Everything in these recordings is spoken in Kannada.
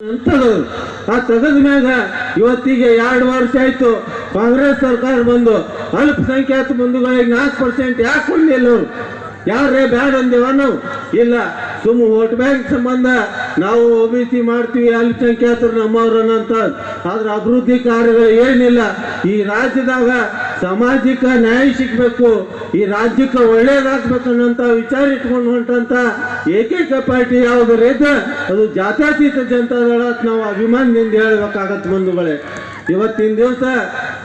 ಆ ತೆಗೆದ ಮ್ಯಾಗ ಇವತ್ತಿಗೆ 2 ವರ್ಷ ಆಯ್ತು ಕಾಂಗ್ರೆಸ್ ಸರ್ಕಾರ ಬಂದು ಅಲ್ಪಸಂಖ್ಯಾತ ಬಂಧುಗಳಿಗೆ 4% ಯಾಕೆ ಕೊಡ್ಲಿಲ್ಲ ಅವ್ರು? ಯಾರೇ ಬ್ಯಾಡ ಅಂದೇವ ನಾವು? ಇಲ್ಲ, ಸುಮ್ಮ ವೋಟ್ ಬ್ಯಾಂಕ್ ಸಂಬಂಧ ನಾವು OBC ಮಾಡ್ತೀವಿ, ಅಲ್ಪಸಂಖ್ಯಾತರು ನಮ್ಮವ್ರನ್ನಂತ. ಆದ್ರೆ ಅಭಿವೃದ್ಧಿ ಕಾರ್ಯಗಳು ಏನಿಲ್ಲ. ಈ ರಾಜ್ಯದಾಗ ಸಾಮಾಜಿಕ ನ್ಯಾಯ ಸಿಗ್ಬೇಕು, ಈ ರಾಜ್ಯಕ್ಕೆ ಒಳ್ಳೇದಾಗ್ಬೇಕನ್ನಂತ ವಿಚಾರ ಇಟ್ಕೊಂಡು ಹೊಂಟಂತ ಏಕೈಕ ಪಾರ್ಟಿ ಯಾವುದರ ಇದ್ರೆ ಅದು ಜಾತ್ಯತೀತ ಜನತಾದಳ ಅಂತ ನಾವು ಅಭಿಮಾನದಿಂದ ಹೇಳ್ಬೇಕಾಗತ್ತೆ ಬಂಧುಗಳೇ. ಇವತ್ತಿನ ದಿವಸ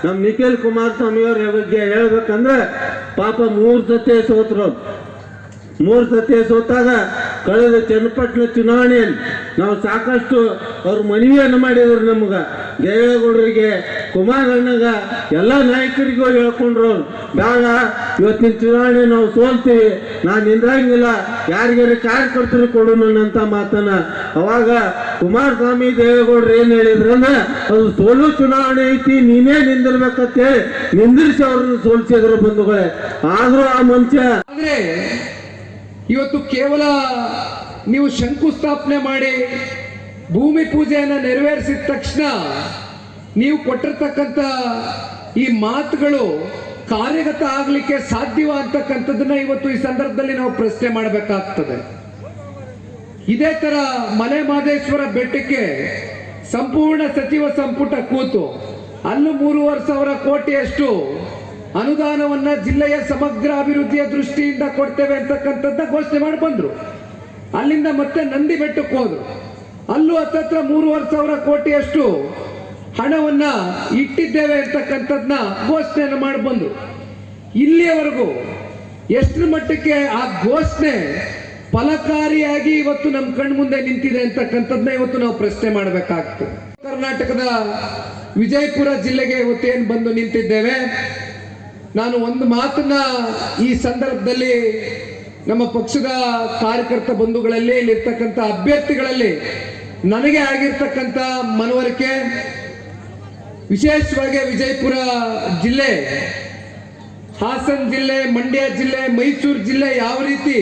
ನಮ್ಮ ನಿಖಿಲ್ ಕುಮಾರಸ್ವಾಮಿ ಅವ್ರ ಬಗ್ಗೆ ಹೇಳ್ಬೇಕಂದ್ರೆ ಪಾಪ 3 ಸತಿ ಸೋತರು. 3 ಸತಿ ಸೋತಾಗ ಕಳೆದ ಚನ್ನಪಟ್ಟಣ ಚುನಾವಣೆಯಲ್ಲಿ ನಾವು ಸಾಕಷ್ಟು ಅವ್ರ ಮನವಿಯನ್ನು ಮಾಡಿದ್ರು. ನಮ್ಗೆ ದೇವೇಗೌಡರಿಗೆ, ಕುಮಾರಣ್ಣಗ, ಎಲ್ಲ ನಾಯಕರಿಗೂ ಹೇಳ್ಕೊಂಡ್ರು ಅವ್ರು, ಬೇಡ ಇವತ್ತಿನ ಚುನಾವಣೆ ನಾವು ಸೋಲ್ತೀವಿ, ನಾನು ನಿಂದ್ರಂಗಿಲ್ಲ, ಯಾರಿಗಾರ ಕಾರ್ಯಕರ್ತರು ಕೊಡೋಣ ಅಂತ ಮಾತನ್ನ ಅವಾಗ ಕುಮಾರಸ್ವಾಮಿ ದೇವೇಗೌಡರು ಏನ್ ಹೇಳಿದ್ರು ಅಂದ್ರೆ ಅದು ಸೋಲು ಚುನಾವಣೆ ಐತಿ, ನೀನೇ ನಿಂದಿರ್ಬೇಕಂತೇಳಿ ನಿಂದಿರಿಸಿ ಅವ್ರನ್ನ ಸೋಲ್ಸಿದ್ರು ಬಂಧುಗಳೇ. ಆದ್ರೂ ಆ ಮನುಷ್ಯ ಇವತ್ತು ಕೇವಲ ನೀವು ಶಂಕುಸ್ಥಾಪನೆ ಮಾಡಿ ಭೂಮಿ ಪೂಜೆಯನ್ನು ನೆರವೇರಿಸಿದ ತಕ್ಷಣ ನೀವು ಕೊಟ್ಟಿರ್ತಕ್ಕಂಥ ಈ ಮಾತುಗಳು ಕಾರ್ಯಗತ ಆಗಲಿಕ್ಕೆ ಸಾಧ್ಯವ ಅಂತಕ್ಕಂಥದ್ದನ್ನ ಇವತ್ತು ಈ ಸಂದರ್ಭದಲ್ಲಿ ನಾವು ಪ್ರಶ್ನೆ ಮಾಡಬೇಕಾಗ್ತದೆ. ಇದೇ ತರ ಮಲೆ ಮಹದೇಶ್ವರ ಬೆಟ್ಟಕ್ಕೆ ಸಂಪೂರ್ಣ ಸಚಿವ ಸಂಪುಟ ಕೂತು ಅಲ್ಲೂ 3,500 ಕೋಟಿಯಷ್ಟು ಅನುದಾನವನ್ನ ಜಿಲ್ಲೆಯ ಸಮಗ್ರ ಅಭಿವೃದ್ಧಿಯ ದೃಷ್ಟಿಯಿಂದ ಕೊಡ್ತೇವೆ ಅಂತಕ್ಕಂಥದ್ದ ಘೋಷಣೆ ಮಾಡಿ ಬಂದ್ರು. ಅಲ್ಲಿಂದ ಮತ್ತೆ ನಂದಿ ಬೆಟ್ಟಕ್ಕೆ ಹೋದ್ರು, ಅಲ್ಲೂ ಹತ್ತತ್ರ 3,500 ಕೋಟಿಯಷ್ಟು ಹಣವನ್ನ ಇಟ್ಟಿದ್ದೇವೆ ಅಂತಕ್ಕಂಥದ್ನ ಘೋಷಣೆಯನ್ನು ಮಾಡಿ ಬಂದ್ರು. ಇಲ್ಲಿಯವರೆಗೂ ಎಷ್ಟರ ಮಟ್ಟಕ್ಕೆ ಆ ಘೋಷಣೆ ಫಲಕಾರಿಯಾಗಿ ಇವತ್ತು ನಮ್ಮ ಕಣ್ಮುಂದೆ ನಿಂತಿದೆ ಅಂತಕ್ಕಂಥದ್ನ ಇವತ್ತು ನಾವು ಪ್ರಶ್ನೆ ಮಾಡಬೇಕಾಗ್ತದೆ. ಕರ್ನಾಟಕದ ವಿಜಯಪುರ ಜಿಲ್ಲೆಗೆ ಇವತ್ತೇನು ಬಂದು ನಿಂತಿದ್ದೇವೆ. ನಾನು ಒಂದು ಮಾತನ್ನ ಈ ಸಂದರ್ಭದಲ್ಲಿ ನಮ್ಮ ಪಕ್ಷದ ಕಾರ್ಯಕರ್ತ ಬಂಧುಗಳಲ್ಲಿ ಇಲ್ಲಿರ್ತಕ್ಕಂಥ ಅಭ್ಯರ್ಥಿಗಳಲ್ಲಿ ನನಗೆ ಆಗಿರ್ತಕ್ಕಂಥ ಮನವರಿಕೆ, ವಿಶೇಷವಾಗಿ ವಿಜಯಪುರ ಜಿಲ್ಲೆ, ಹಾಸನ ಜಿಲ್ಲೆ, ಮಂಡ್ಯ ಜಿಲ್ಲೆ, ಮೈಸೂರು ಜಿಲ್ಲೆ ಯಾವ ರೀತಿ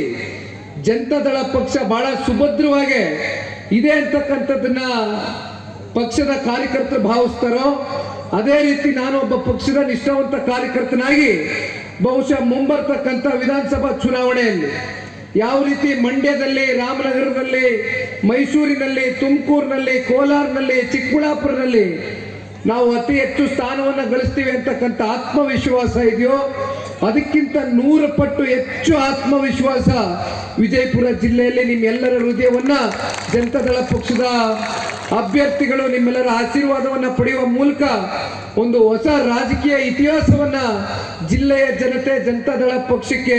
ಜನತಾದಳ ಪಕ್ಷ ಬಹಳ ಸುಭದ್ರವಾಗಿ ಇದೆ ಅಂತಕ್ಕಂಥದ್ದನ್ನ ಪಕ್ಷದ ಕಾರ್ಯಕರ್ತರು ಭಾವಿಸ್ತಾರೋ ಅದೇ ರೀತಿ ನಾನು ಒಬ್ಬ ಪಕ್ಷದ ನಿಷ್ಠಾವಂತ ಕಾರ್ಯಕರ್ತನಾಗಿ ಬಹುಶಃ ಮುಂಬರ್ತಕ್ಕಂಥ ವಿಧಾನಸಭಾ ಚುನಾವಣೆಯಲ್ಲಿ ಯಾವ ರೀತಿ ಮಂಡ್ಯದಲ್ಲಿ, ರಾಮನಗರದಲ್ಲಿ, ಮೈಸೂರಿನಲ್ಲಿ, ತುಮಕೂರಿನಲ್ಲಿ, ಕೋಲಾರನಲ್ಲಿ, ಚಿಕ್ಕಬಳ್ಳಾಪುರದಲ್ಲಿ ನಾವು ಅತಿ ಹೆಚ್ಚು ಸ್ಥಾನವನ್ನು ಗಳಿಸ್ತೀವಿ ಅಂತಕ್ಕಂಥ ಆತ್ಮವಿಶ್ವಾಸ ಇದೆಯೋ ಅದಕ್ಕಿಂತ 100 ಪಟ್ಟು ಹೆಚ್ಚು ಆತ್ಮವಿಶ್ವಾಸ ವಿಜಯಪುರ ಜಿಲ್ಲೆಯಲ್ಲಿ ನಿಮ್ಮೆಲ್ಲರ ಹೃದಯವನ್ನ ಜನತಾದಳ ಪಕ್ಷದ ಅಭ್ಯರ್ಥಿಗಳು ನಿಮ್ಮೆಲ್ಲರ ಆಶೀರ್ವಾದವನ್ನ ಪಡೆಯುವ ಮೂಲಕ ಒಂದು ಹೊಸ ರಾಜಕೀಯ ಇತಿಹಾಸವನ್ನ ಜಿಲ್ಲೆಯ ಜನತೆ ಜನತಾದಳ ಪಕ್ಷಕ್ಕೆ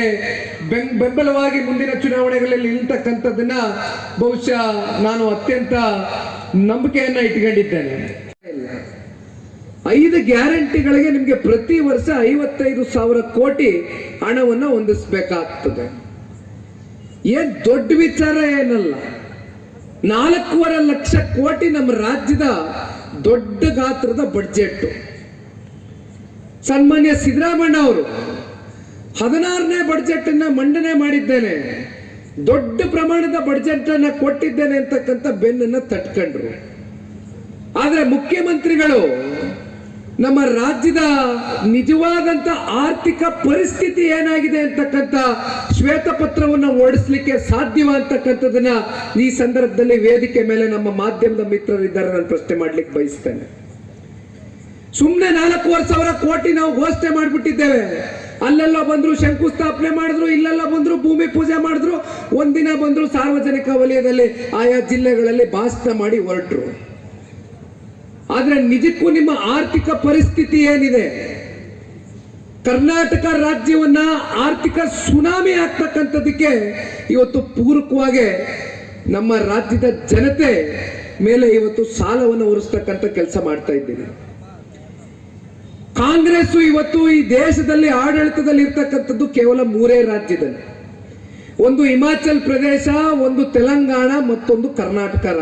ಬೆಂಬಲವಾಗಿ ಮುಂದಿನ ಚುನಾವಣೆಗಳಲ್ಲಿ ನಿಲ್ತಕ್ಕಂಥದ್ದನ್ನ ಬಹುಶಃ ನಾನು ಅತ್ಯಂತ ನಂಬಿಕೆಯನ್ನ ಇಟ್ಕೊಂಡಿದ್ದೇನೆ. 5 ಗ್ಯಾರಂಟಿಗಳಿಗೆ ನಿಮಗೆ ಪ್ರತಿ ವರ್ಷ 55,000 ಕೋಟಿ ಹಣವನ್ನು ಹೊಂದಿಸಬೇಕಾಗ್ತದೆ. ಏನ್ ದೊಡ್ಡ ವಿಚಾರ ಏನಲ್ಲ. 4.5 ಲಕ್ಷ ಕೋಟಿ ನಮ್ಮ ರಾಜ್ಯದ ದೊಡ್ಡ ಗಾತ್ರದ ಬಡ್ಜೆಟ್. ಸನ್ಮಾನ್ಯ ಸಿದ್ದರಾಮಯ್ಯ ಅವರು 16ನೇ ಬಡ್ಜೆಟ್ ಅನ್ನ ಮಂಡನೆ ಮಾಡಿದ್ದೇನೆ, ದೊಡ್ಡ ಪ್ರಮಾಣದ ಬಡ್ಜೆಟ್ ಅನ್ನ ಕೊಟ್ಟಿದ್ದೇನೆ ಅಂತಕ್ಕಂಥ ಬೆನ್ನನ್ನ ತಟ್ಕೊಂಡ್ರು. ಆದ್ರೆ ಮುಖ್ಯಮಂತ್ರಿಗಳು ನಮ್ಮ ರಾಜ್ಯದ ನಿಜವಾದಂತ ಆರ್ಥಿಕ ಪರಿಸ್ಥಿತಿ ಏನಾಗಿದೆ ಅಂತಕ್ಕಂಥ ಶ್ವೇತಪತ್ರವನ್ನು ಹೊರಡಿಸಲಿಕ್ಕೆ ಸಾಧ್ಯವ ಅಂತಕ್ಕಂಥದನ್ನ ಈ ಸಂದರ್ಭದಲ್ಲಿ ವೇದಿಕೆ ಮೇಲೆ ನಮ್ಮ ಮಾಧ್ಯಮದ ಮಿತ್ರರಿದ್ದಾರೆ, ನಾನು ಪ್ರಶ್ನೆ ಮಾಡ್ಲಿಕ್ಕೆ ಬಯಸ್ತೇನೆ. ಸುಮ್ಮನೆ 4,500 ಕೋಟಿ ನಾವು ಘೋಷಣೆ ಮಾಡಿಬಿಟ್ಟಿದ್ದೇವೆ. ಅಲ್ಲೆಲ್ಲ ಬಂದ್ರು ಶಂಕುಸ್ಥಾಪನೆ ಮಾಡಿದ್ರು, ಇಲ್ಲೆಲ್ಲ ಬಂದ್ರು ಭೂಮಿ ಪೂಜೆ ಮಾಡಿದ್ರು, ಒಂದಿನ ಬಂದ್ರು ಸಾರ್ವಜನಿಕ ವಲಯದಲ್ಲಿ ಆಯಾ ಜಿಲ್ಲೆಗಳಲ್ಲಿ ಭಾಷಣ ಮಾಡಿ ಹೊರಟರು. ಆದ್ರೆ ನಿಜಕ್ಕೂ ನಿಮ್ಮ ಆರ್ಥಿಕ ಪರಿಸ್ಥಿತಿ ಏನಿದೆ? ಕರ್ನಾಟಕ ರಾಜ್ಯವನ್ನ ಆರ್ಥಿಕ ಸುನಾಮಿ ಆಗ್ತಕ್ಕಂಥದಕ್ಕೆ ಇವತ್ತು ಪೂರಕವಾಗಿ ನಮ್ಮ ರಾಜ್ಯದ ಜನತೆ ಮೇಲೆ ಇವತ್ತು ಸಾಲವನ್ನು ಹೊರಿಸ್ತಕ್ಕಂಥ ಕೆಲಸ ಮಾಡ್ತಾ ಇದ್ದೀವಿ. ಕಾಂಗ್ರೆಸ್ ಇವತ್ತು ಈ ದೇಶದಲ್ಲಿ ಆಡಳಿತದಲ್ಲಿ ಇರ್ತಕ್ಕಂಥದ್ದು ಕೇವಲ 3 ರಾಜ್ಯದಲ್ಲಿ, ಒಂದು ಹಿಮಾಚಲ್ ಪ್ರದೇಶ, ಒಂದು ತೆಲಂಗಾಣ, ಮತ್ತೊಂದು ಕರ್ನಾಟಕ ರಾಜ್ಯ.